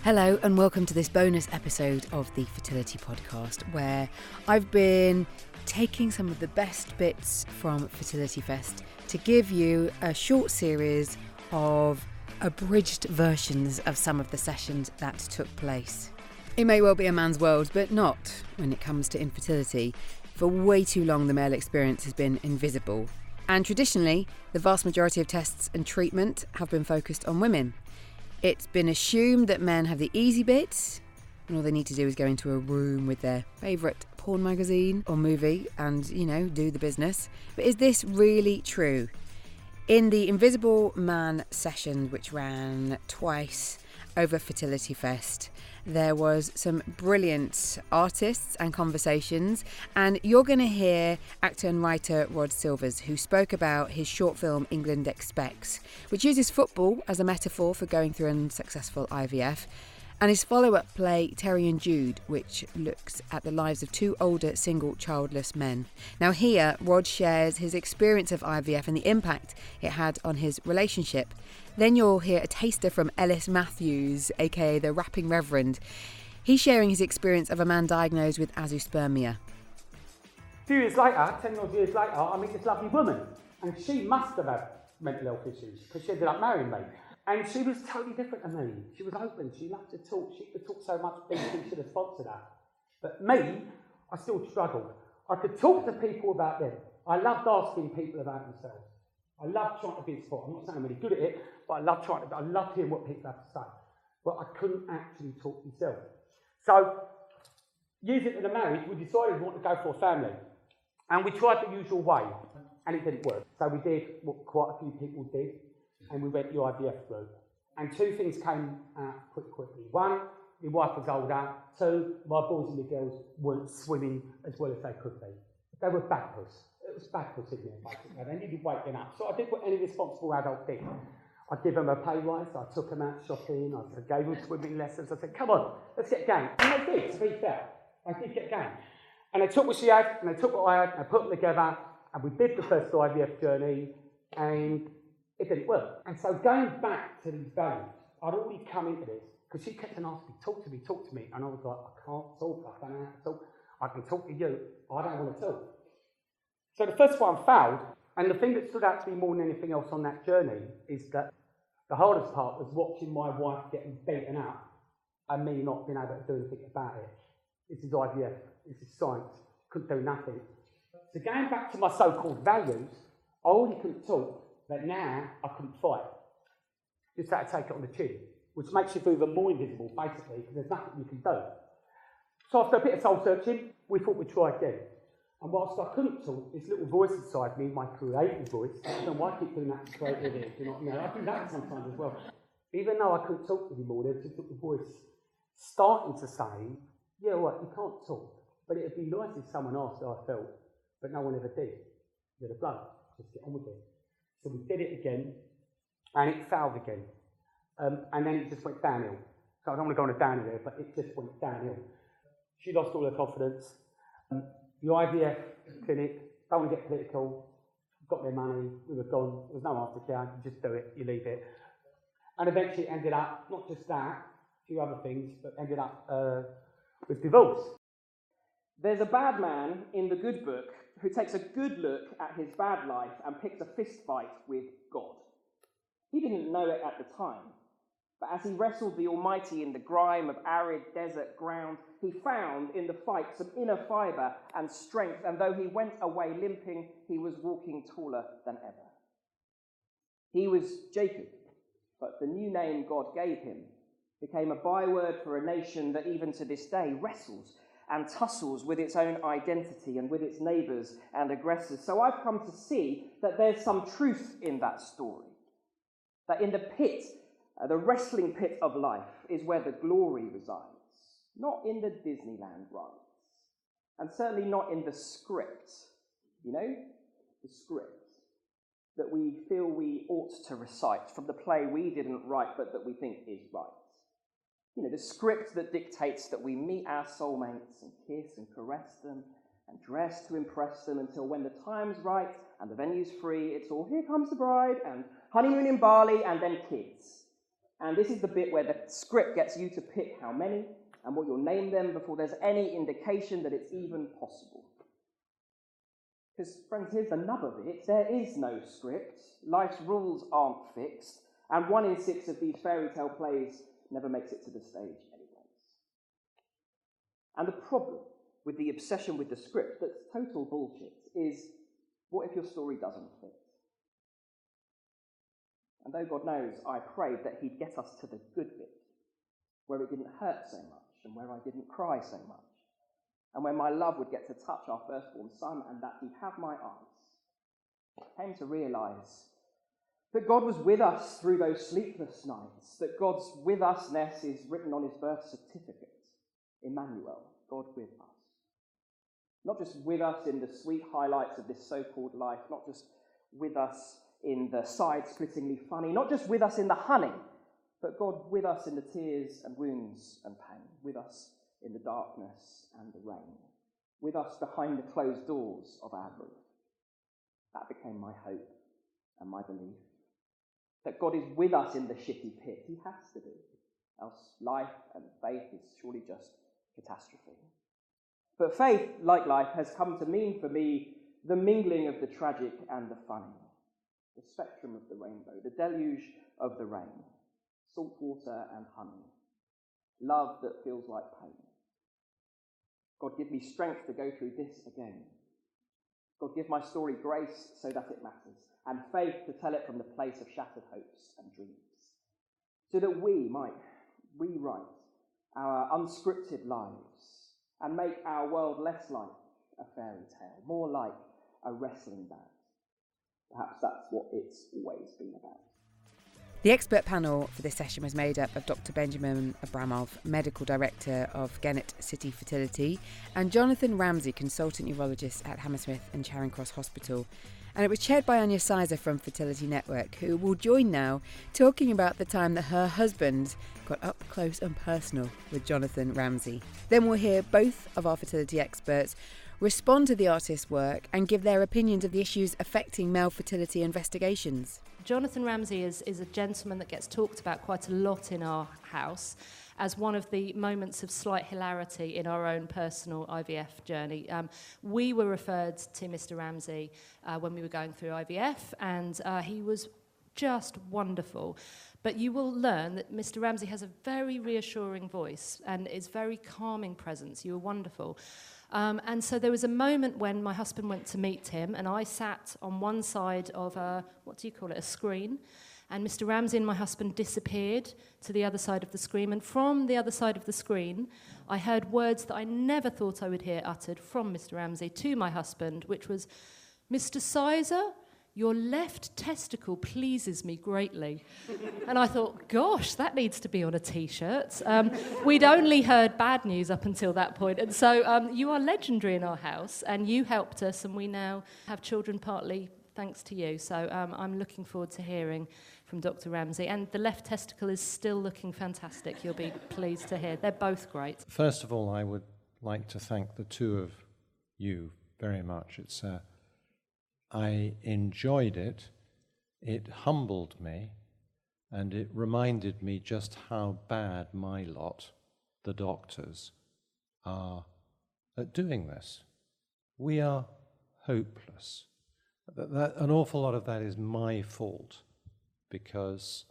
Hello and welcome to this bonus episode of the Fertility Podcast, where I've been taking some of the best bits from Fertility Fest to give you a short series of abridged versions of some of the sessions that took place. It may well be a man's world, but not when it comes to infertility. For way too long, the male experience has been invisible. And traditionally, the vast majority of tests and treatment have been focused on women. It's been assumed that men have the easy bit, and all they need to do is go into a room with their favourite porn magazine or movie and, do the business. But is this really true? In the Invisible Man session, which ran twice over Fertility Fest, there was some brilliant artists and conversations, and you're going to hear actor and writer Rod Silvers, who spoke about his short film England Expects, which uses football as a metaphor for going through unsuccessful IVF, and his follow-up play Terry and Jude, which looks at the lives of two older single childless men. Now here, Rod shares his experience of IVF and the impact it had on his relationship. Then you'll hear a taster from Elis Matthews, aka the rapping reverend. He's sharing his experience of a man diagnosed with azoospermia. A few years later, 10 odd years later, I meet this lovely woman, and she must have had mental health issues because she ended up marrying me. And she was totally different to me. She was open, she loved to talk, she could talk so much, BBC should have sponsored her. But me, I still struggled. I could talk to people about them. I loved asking people about themselves. I loved trying to be a sport. I'm not saying I'm really good at it, but I loved hearing what people have to say. But I couldn't actually talk myself. So, years into the marriage, we decided we wanted to go for a family. And we tried the usual way, and it didn't work. So we did what quite a few people did, and we went the IVF route. And two things came out pretty quickly. One, my wife was older. Two, my boys and the girls weren't swimming as well as they could be. They were backwards. It was backwards in there, basically. They needed waking up. So I did what any responsible adult did. I gave them a pay rise, I took them out shopping, I gave them swimming lessons. I said, come on, let's get going. And they did, to be fair. They did get going. And they took what she had, and they took what I had, and they put them together, and we did the first IVF journey, and it didn't work. And so going back to these values, I'd already come into this, because she kept on asking me, talk to me, and I was like, I can't talk, I don't know how to talk. I can talk to you, I don't want to talk. So the first one failed, and the thing that stood out to me more than anything else on that journey is that the hardest part was watching my wife getting beaten up and me not being able to do anything about it. This is IVF, this is science, couldn't do nothing. So going back to my so-called values, I already couldn't talk, but now I couldn't fight. Just had to take it on the chin, which makes you feel even more invisible, basically, because there's nothing you can do. So after a bit of soul searching, we thought we'd try again. And whilst I couldn't talk, this little voice inside me, my creative voice, I don't know why I keep doing that creative here, do you know what I mean? I do that sometimes as well. Even though I couldn't talk anymore, there was just a little voice starting to say, yeah, all right, you can't talk, but it'd be nice if someone asked how I felt, but no one ever did. You're the bloke, just get on with it. So we did it again, and it failed again. And then it just went downhill. So I don't want to go on a downhill there, but it just went downhill. She lost all her confidence. The IVF clinic, don't want to get political, got their money, we were gone, there was no aftercare, you just do it, you leave it. And eventually it ended up, not just that, a few other things, but ended up with divorce. There's a bad man in the good book who takes a good look at his bad life and picks a fist fight with God. He didn't know it at the time, but as he wrestled the Almighty in the grime of arid desert ground, he found in the fight some inner fibre and strength, and though he went away limping, he was walking taller than ever. He was Jacob, but the new name God gave him became a byword for a nation that even to this day wrestles and tussles with its own identity and with its neighbours and aggressors. So I've come to see that there's some truth in that story, that in the pit, the wrestling pit of life is where the glory resides, not in the Disneyland rides, and certainly not in the script, the script that we feel we ought to recite from the play we didn't write but that we think is right. The script that dictates that we meet our soulmates and kiss and caress them and dress to impress them until when the time's right and the venue's free, it's all here comes the bride and honeymoon in Bali and then kids. And this is the bit where the script gets you to pick how many and what you'll name them before there's any indication that it's even possible. Because, friends, here's the nub of it. There is no script. Life's rules aren't fixed. And 1 in 6 of these fairy tale plays never makes it to the stage anyways. And the problem with the obsession with the script that's total bullshit is, what if your story doesn't fit? And though God knows I prayed that he'd get us to the good bit, where it didn't hurt so much and where I didn't cry so much, and when my love would get to touch our firstborn son and that he'd have my eyes, I came to realise that God was with us through those sleepless nights, that God's with us-ness is written on his birth certificate, Emmanuel, God with us. Not just with us in the sweet highlights of this so-called life, not just with us in the side-splittingly funny, not just with us in the honey, but God with us in the tears and wounds and pain, with us in the darkness and the rain, with us behind the closed doors of our roof. That became my hope and my belief. That God is with us in the shitty pit. He has to be. Else life and faith is surely just catastrophe. But faith, like life, has come to mean for me the mingling of the tragic and the funny, the spectrum of the rainbow, the deluge of the rain, salt water and honey, love that feels like pain. God, give me strength to go through this again. God, give my story grace so that it matters, and faith to tell it from the place of shattered hopes and dreams, so that we might rewrite our unscripted lives and make our world less like a fairy tale, more like a wrestling band. Perhaps that's what it's always been about. The expert panel for this session was made up of Dr. Benjamin Abramov, Medical Director of Gennet City Fertility, and Jonathan Ramsay, Consultant Urologist at Hammersmith and Charing Cross Hospital. And it was chaired by Anya Sizer from Fertility Network, who will join now talking about the time that her husband got up close and personal with Jonathan Ramsay. Then we'll hear both of our fertility experts respond to the artist's work and give their opinions of the issues affecting male fertility investigations. Jonathan Ramsay is a gentleman that gets talked about quite a lot in our house as one of the moments of slight hilarity in our own personal IVF journey. We were referred to Mr. Ramsay when we were going through IVF, and he was just wonderful. But you will learn that Mr. Ramsay has a very reassuring voice and is very calming presence. You were wonderful. And so there was a moment when my husband went to meet him, and I sat on one side of a screen, and Mr. Ramsay and my husband disappeared to the other side of the screen, and from the other side of the screen, I heard words that I never thought I would hear uttered from Mr. Ramsay to my husband, which was, "Mr. Sizer, your left testicle pleases me greatly." And I thought, gosh, that needs to be on a T-shirt. We'd only heard bad news up until that point. And so you are legendary in our house, and you helped us, and we now have children partly thanks to you. So I'm looking forward to hearing from Dr. Ramsay. And the left testicle is still looking fantastic, you'll be pleased to hear. They're both great. First of all, I would like to thank the two of you very much. I enjoyed it, it humbled me, and it reminded me just how bad my lot, the doctors, are at doing this. We are hopeless. An awful lot of that is my fault, because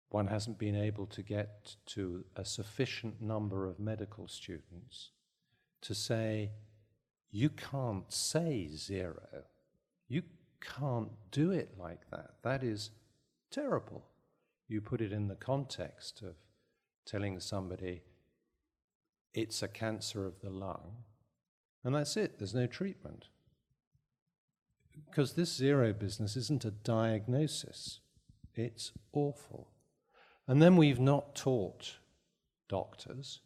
one hasn't been able to get to a sufficient number of medical students to say, you can't say 0. You can't do it like that. That is terrible. You put it in the context of telling somebody it's a cancer of the lung, and that's it. There's no treatment. Because this 0 business isn't a diagnosis. It's awful. And then we've not taught doctors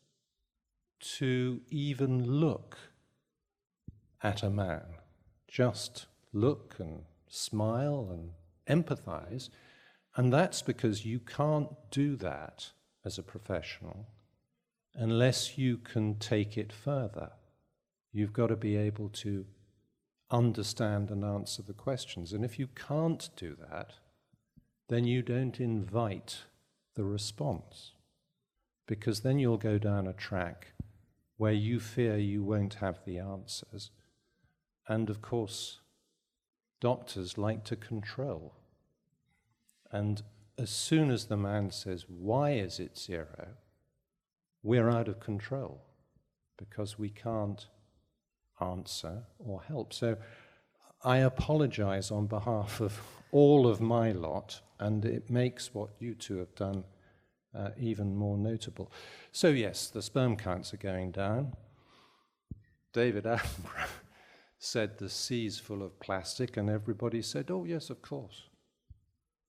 to even look at a man. Just look and smile and empathize, and that's because you can't do that as a professional unless you can take it further. You've got to be able to understand and answer the questions, and if you can't do that, then you don't invite the response, because then you'll go down a track where you fear you won't have the answers. And of course, doctors like to control. And as soon as the man says, why is it 0? We're out of control because we can't answer or help. So I apologize on behalf of all of my lot, and it makes what you two have done even more notable. So yes, the sperm counts are going down. David Attenborough said the sea's full of plastic, and everybody said, oh yes, of course.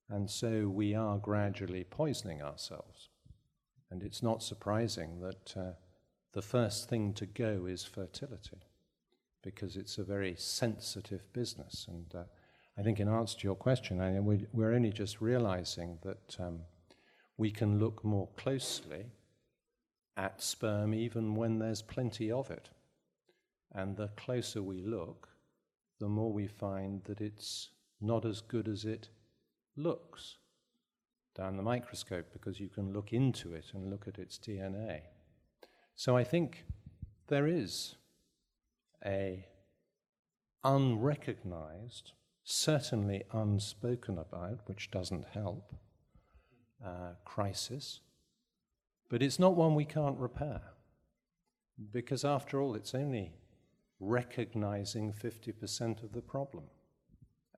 And so we are gradually poisoning ourselves. And it's not surprising that the first thing to go is fertility, because it's a very sensitive business. And I think in answer to your question, we're only just realizing that we can look more closely at sperm even when there's plenty of it. And the closer we look, the more we find that it's not as good as it looks down the microscope, because you can look into it and look at its DNA. So I think there is a unrecognized, certainly unspoken about, which doesn't help, crisis, but it's not one we can't repair, because after all, it's only recognizing 50% of the problem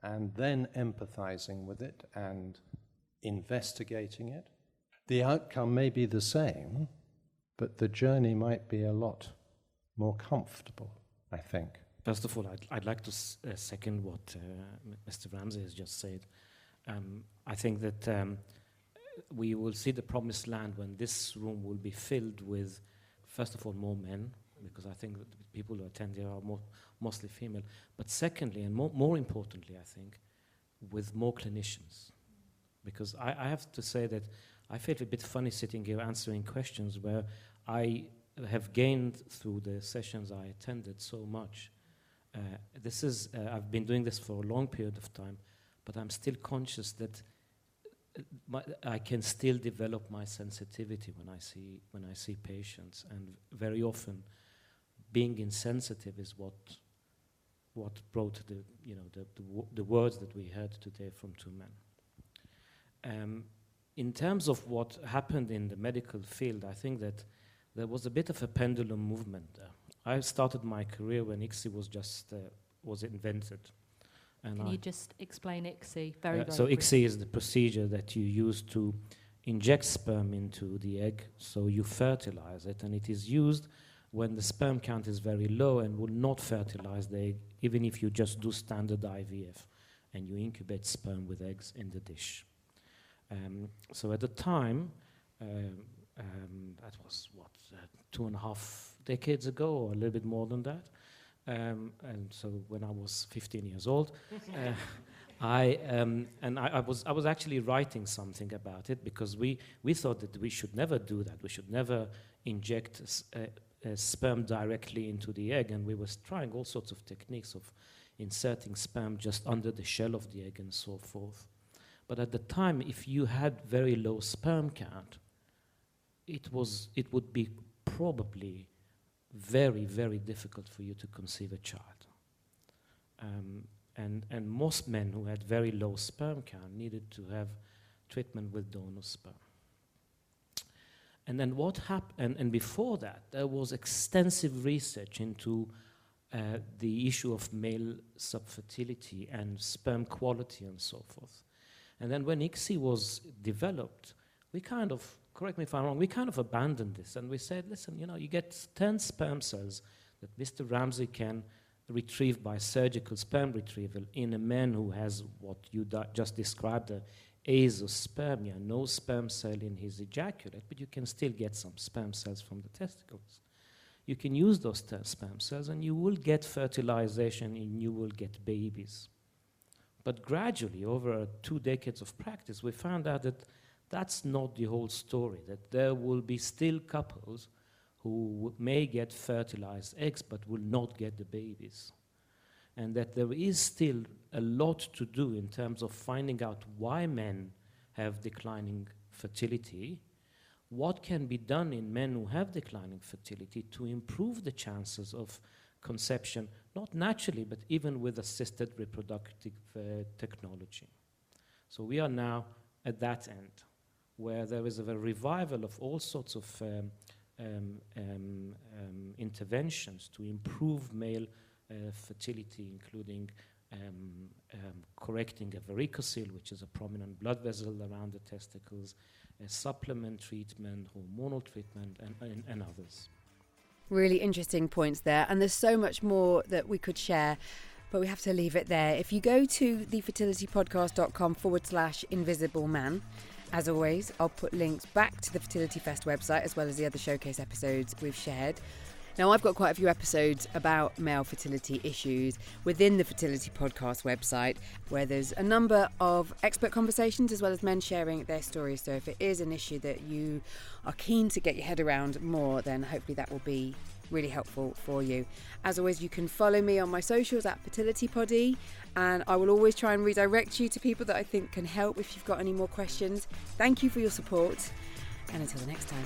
and then empathizing with it and investigating it. The outcome may be the same, but the journey might be a lot more comfortable, I think. First of all, I'd like to second what Mr. Ramsay has just said. I think that we will see the promised land when this room will be filled with, first of all, more men, because I think that the people who attend here are mostly female. But secondly, and more importantly, I think, with more clinicians. Because I have to say that I feel a bit funny sitting here answering questions where I have gained through the sessions I attended so much. I've been doing this for a long period of time, but I'm still conscious that I can still develop my sensitivity when I see patients, and very often being insensitive is what brought the words that we heard today from two men. In terms of what happened in the medical field, I think that there was a bit of a pendulum movement there. I started my career when ICSI was invented. And Can you just explain ICSI very So briefly? ICSI is the procedure that you use to inject sperm into the egg, so you fertilize it, and it is used when the sperm count is very low and will not fertilize the egg, even if you just do standard IVF and you incubate sperm with eggs in the dish. So at the time, that was 2.5 decades ago, or a little bit more than that. And so when I was 15 years old, I was actually writing something about it, because we thought that we should never do that. We should never inject sperm directly into the egg, and we were trying all sorts of techniques of inserting sperm just under the shell of the egg and so forth. But at the time, if you had very low sperm count, it would be probably very, very difficult for you to conceive a child. And most men who had very low sperm count needed to have treatment with donor sperm. And then what happened, and before that, there was extensive research into the issue of male subfertility and sperm quality and so forth. And then when ICSI was developed, we kind of, correct me if I'm wrong, we kind of abandoned this, and we said, listen, you get 10 sperm cells that Mr. Ramsay can retrieve by surgical sperm retrieval in a man who has what you just described, azoospermia, no sperm cell in his ejaculate, but you can still get some sperm cells from the testicles. You can use those sperm cells and you will get fertilization and you will get babies. But gradually, over 2 decades of practice, we found out that that's not the whole story, that there will be still couples who may get fertilized eggs but will not get the babies. And that there is still a lot to do in terms of finding out why men have declining fertility, what can be done in men who have declining fertility to improve the chances of conception, not naturally, but even with assisted reproductive technology. So we are now at that end, where there is a revival of all sorts of interventions to improve male fertility, including correcting a varicocele, which is a prominent blood vessel around the testicles, supplement treatment, hormonal treatment, and others. Really interesting points there, and there's so much more that we could share, but we have to leave it there. If you go to thefertilitypodcast.com/invisible man, as always, I'll put links back to the Fertility Fest website as well as the other showcase episodes we've shared. Now, I've got quite a few episodes about male fertility issues within the Fertility Podcast website, where there's a number of expert conversations as well as men sharing their stories. So if it is an issue that you are keen to get your head around more, then hopefully that will be really helpful for you. As always, you can follow me on my socials at FertilityPoddy, and I will always try and redirect you to people that I think can help if you've got any more questions. Thank you for your support, and until the next time.